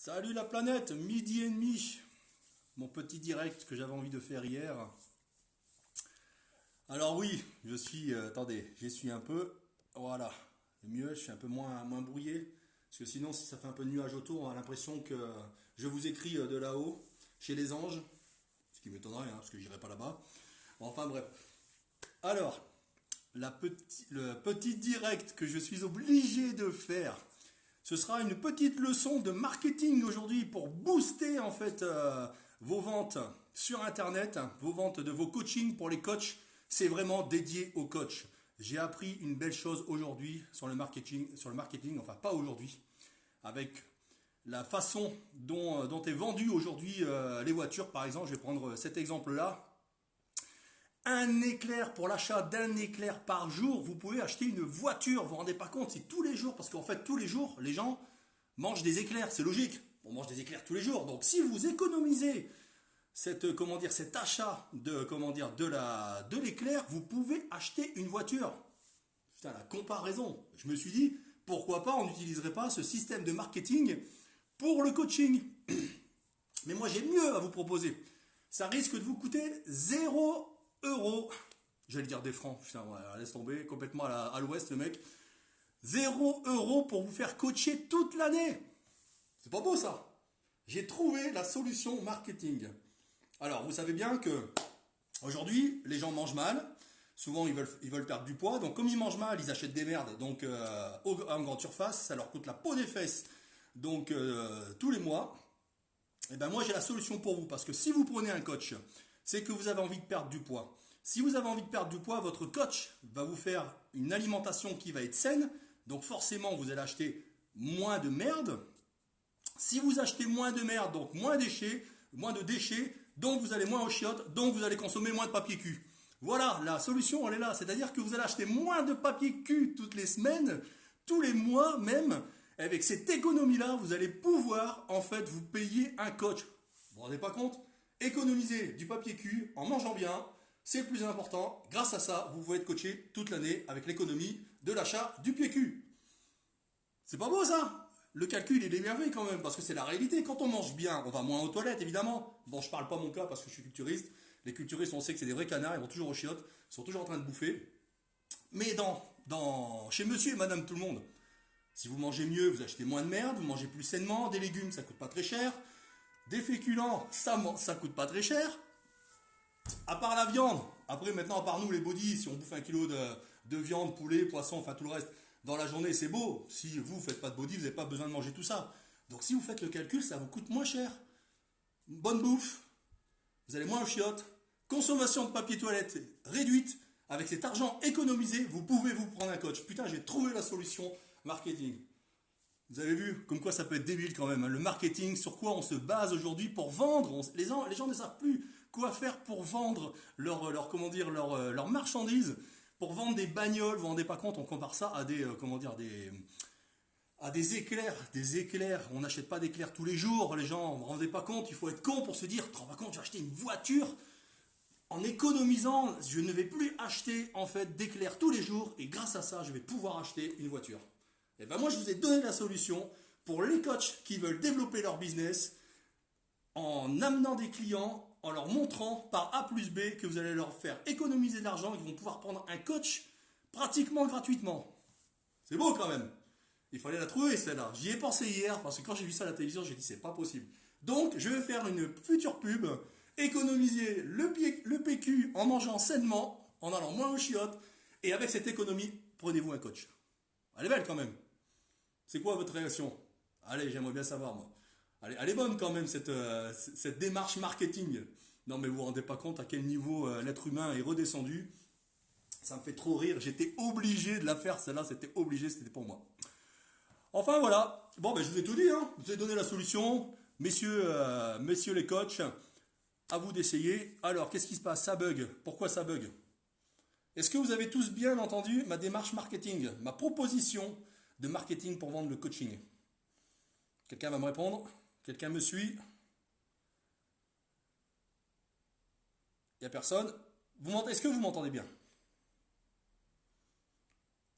Salut la planète, midi et demi, mon petit direct que j'avais envie de faire hier. Alors oui, attendez, j'y suis un peu, voilà, c'est mieux, je suis un peu moins brouillé, parce que sinon si ça fait un peu de nuage autour, on a l'impression que je vous écris de là-haut, chez les anges, ce qui m'étonnerait, hein, parce que j'irai pas là-bas. Enfin bref. Alors, le petit direct que je suis obligé de faire, ce sera une petite leçon de marketing aujourd'hui pour booster en fait vos ventes sur Internet, vos ventes de vos coachings pour les coachs. C'est vraiment dédié aux coachs. J'ai appris une belle chose aujourd'hui sur le marketing, enfin pas aujourd'hui, avec la façon dont est vendue aujourd'hui les voitures. Par exemple, je vais prendre cet exemple-là. Un éclair, pour l'achat d'un éclair par jour, vous pouvez acheter une voiture. Vous vous rendez pas compte, c'est tous les jours, parce qu'en fait tous les jours, les gens mangent des éclairs, c'est logique. On mange des éclairs tous les jours. Donc si vous économisez cet achat de l'éclair, vous pouvez acheter une voiture. Putain, la comparaison. Je me suis dit, pourquoi pas, on n'utiliserait pas ce système de marketing pour le coaching. Mais moi j'ai mieux à vous proposer. Ça risque de vous coûter 0 euros. J'allais dire des francs, putain, voilà, laisse tomber, complètement à l'ouest le mec. 0 euros pour vous faire coacher toute l'année. C'est pas beau ça. J'ai trouvé la solution marketing. Alors, vous savez bien que aujourd'hui, les gens mangent mal. Souvent, ils veulent perdre du poids. Donc, comme ils mangent mal, ils achètent des merdes. Donc, en grande surface, ça leur coûte la peau des fesses. Donc, tous les mois. Et ben moi, j'ai la solution pour vous. Parce que si vous prenez un coach, c'est que vous avez envie de perdre du poids. Si vous avez envie de perdre du poids, votre coach va vous faire une alimentation qui va être saine. Donc, forcément, vous allez acheter moins de merde. Si vous achetez moins de merde, donc moins de déchets, donc vous allez moins aux chiottes, donc vous allez consommer moins de papier cul. Voilà, la solution elle est là, c'est-à-dire que vous allez acheter moins de papier cul toutes les semaines, tous les mois même. Avec cette économie-là, vous allez pouvoir en fait vous payer un coach. Vous vous rendez pas compte? Économiser du papier cul en mangeant bien, c'est le plus important. Grâce à ça, vous pouvez être coaché toute l'année avec l'économie de l'achat du pied cul. C'est pas beau ça? Le calcul il est bien fait quand même, parce que c'est la réalité. Quand on mange bien, on va moins aux toilettes évidemment. Bon, je parle pas mon cas parce que je suis culturiste. Les culturistes, on sait que c'est des vrais canards, ils vont toujours aux chiottes, ils sont toujours en train de bouffer. Mais chez monsieur et madame tout le monde, si vous mangez mieux, vous achetez moins de merde, vous mangez plus sainement, des légumes ça coûte pas très cher, des féculents ça coûte pas très cher. À part la viande, après maintenant à part nous les bodys, si on bouffe un kilo de viande, poulet, poisson, enfin tout le reste, dans la journée c'est beau. Si vous ne faites pas de body, vous n'avez pas besoin de manger tout ça. Donc si vous faites le calcul, ça vous coûte moins cher. Bonne bouffe, vous allez moins aux chiottes, consommation de papier toilette réduite, avec cet argent économisé, vous pouvez vous prendre un coach. Putain, j'ai trouvé la solution marketing. Vous avez vu comme quoi ça peut être débile quand même, hein. Le marketing, sur quoi on se base aujourd'hui pour vendre. Les gens ne savent plus quoi faire pour vendre leur marchandises, pour vendre des bagnoles. Vous vous rendez pas compte, on compare ça à des éclairs. Des éclairs, on n'achète pas d'éclairs tous les jours, les gens. Vous vous rendez pas compte, il faut être con pour se dire, tu te rends pas compte, j'ai acheté une voiture. En économisant, je ne vais plus acheter en fait d'éclairs tous les jours et grâce à ça, je vais pouvoir acheter une voiture. Et ben moi, je vous ai donné la solution pour les coachs qui veulent développer leur business en amenant des clients, en leur montrant par A plus B que vous allez leur faire économiser de l'argent et qu'ils vont pouvoir prendre un coach pratiquement gratuitement. C'est beau quand même. Il fallait la trouver celle-là. J'y ai pensé hier parce que quand j'ai vu ça à la télévision, j'ai dit c'est pas possible. Donc je vais faire une future pub, économiser le PQ en mangeant sainement, en allant moins aux chiottes, et avec cette économie, prenez-vous un coach. Elle est belle quand même. C'est quoi votre réaction? Allez, j'aimerais bien savoir moi. Allez, elle est bonne quand même cette démarche marketing. Non mais vous vous rendez pas compte à quel niveau l'être humain est redescendu. Ça me fait trop rire. J'étais obligé de la faire celle-là. C'était obligé, c'était pour moi. Enfin voilà. Bon ben je vous ai tout dit. Hein. Je vous ai donné la solution. Messieurs les coachs, à vous d'essayer. Alors qu'est-ce qui se passe? Ça bug. Pourquoi ça bug? Est-ce que vous avez tous bien entendu ma démarche marketing, ma proposition de marketing pour vendre le coaching? Quelqu'un va me répondre? Quelqu'un me suit? Il n'y a personne? Est-ce que vous m'entendez bien?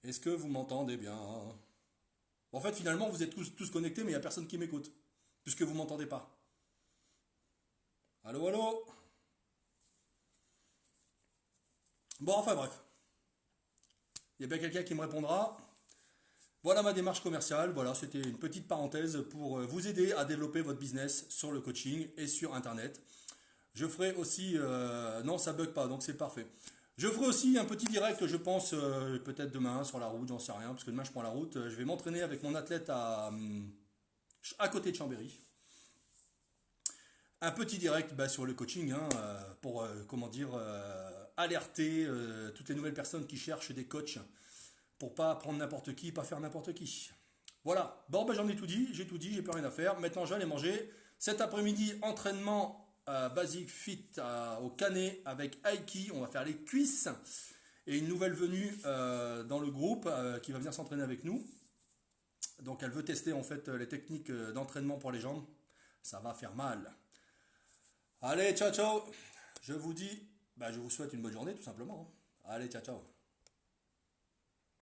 Est-ce que vous m'entendez bien? En fait, finalement, vous êtes tous connectés, mais il n'y a personne qui m'écoute. puisque vous m'entendez pas. Allô, allô. Bon, enfin bref, il y a bien quelqu'un qui me répondra. Voilà ma démarche commerciale. Voilà, c'était une petite parenthèse pour vous aider à développer votre business sur le coaching et sur Internet. Je ferai aussi... non, ça bug pas, donc c'est parfait. Je ferai aussi un petit direct, je pense, peut-être demain sur la route, j'en sais rien, parce que demain je prends la route. Je vais m'entraîner avec mon athlète à côté de Chambéry. Un petit direct bah, sur le coaching hein, pour, comment dire, alerter toutes les nouvelles personnes qui cherchent des coachs pour pas prendre n'importe qui, pas faire n'importe qui. Voilà, bon ben j'en ai tout dit, j'ai plus rien à faire. Maintenant j'allais manger. Cet après-midi, entraînement basique fit au Canet avec Aiki, on va faire les cuisses. Et une nouvelle venue dans le groupe qui va venir s'entraîner avec nous. Donc elle veut tester en fait les techniques d'entraînement pour les jambes. Ça va faire mal. Allez, ciao ciao. Je vous dis, bah, je vous souhaite une bonne journée tout simplement. Allez, ciao ciao.